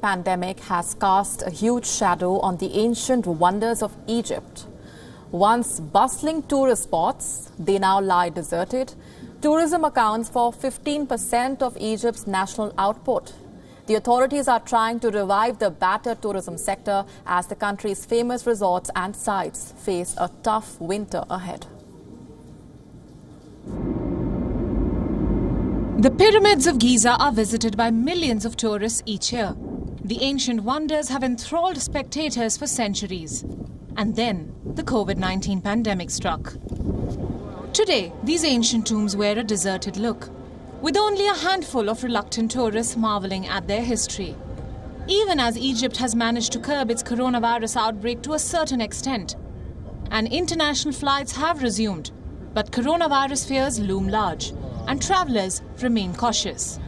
Pandemic has cast a huge shadow on the ancient wonders of Egypt. Once bustling tourist spots, they now lie deserted. Tourism accounts for 15% of Egypt's national output. The authorities are trying to revive the battered tourism sector as the country's famous resorts and sites face a tough winter ahead. The pyramids of Giza are visited by millions of tourists each year. The ancient wonders have enthralled spectators for centuries. And then the COVID-19 pandemic struck. Today, these ancient tombs wear a deserted look, with only a handful of reluctant tourists marveling at their history. Even as Egypt has managed to curb its coronavirus outbreak to a certain extent, and international flights have resumed, but coronavirus fears loom large, and travelers remain cautious.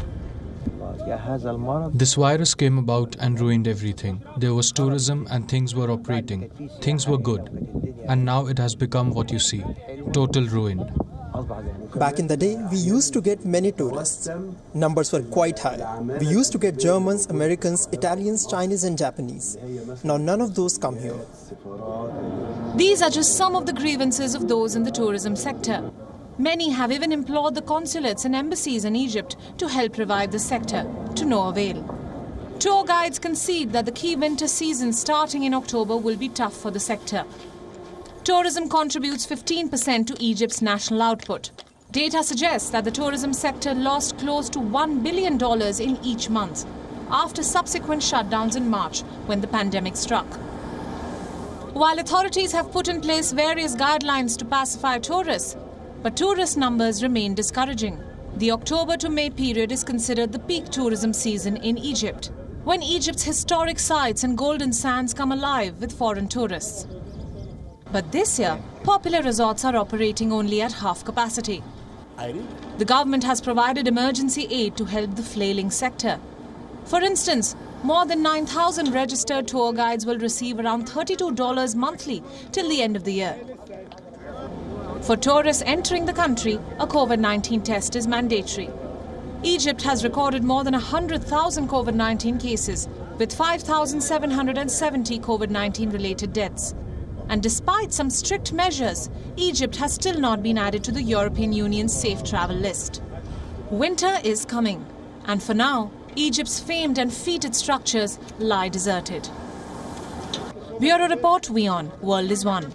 This virus came about and ruined everything. There was tourism and things were operating. Things were good. And now it has become what you see. Total ruin. Back in the day, we used to get many tourists. Numbers were quite high. We used to get Germans, Americans, Italians, Chinese and Japanese. Now none of those come here. These are just some of the grievances of those in the tourism sector. Many have even implored the consulates and embassies in Egypt to help revive the sector, to no avail. Tour guides concede that the key winter season starting in October will be tough for the sector. Tourism contributes 15% to Egypt's national output. Data suggests that the tourism sector lost close to $1 billion in each month, after subsequent shutdowns in March when the pandemic struck. While authorities have put in place various guidelines to pacify tourists, but tourist numbers remain discouraging. The October to May period is considered the peak tourism season in Egypt, when Egypt's historic sites and golden sands come alive with foreign tourists. But this year, popular resorts are operating only at half capacity. The government has provided emergency aid to help the flailing sector. For instance, more than 9,000 registered tour guides will receive around $32 monthly till the end of the year. For tourists entering the country, a COVID-19 test is mandatory. Egypt has recorded more than 100,000 COVID-19 cases, with 5,770 COVID-19 related deaths. And despite some strict measures, Egypt has still not been added to the European Union's safe travel list. Winter is coming, and for now, Egypt's famed and feted structures lie deserted. Bureau Report, WION, World is One.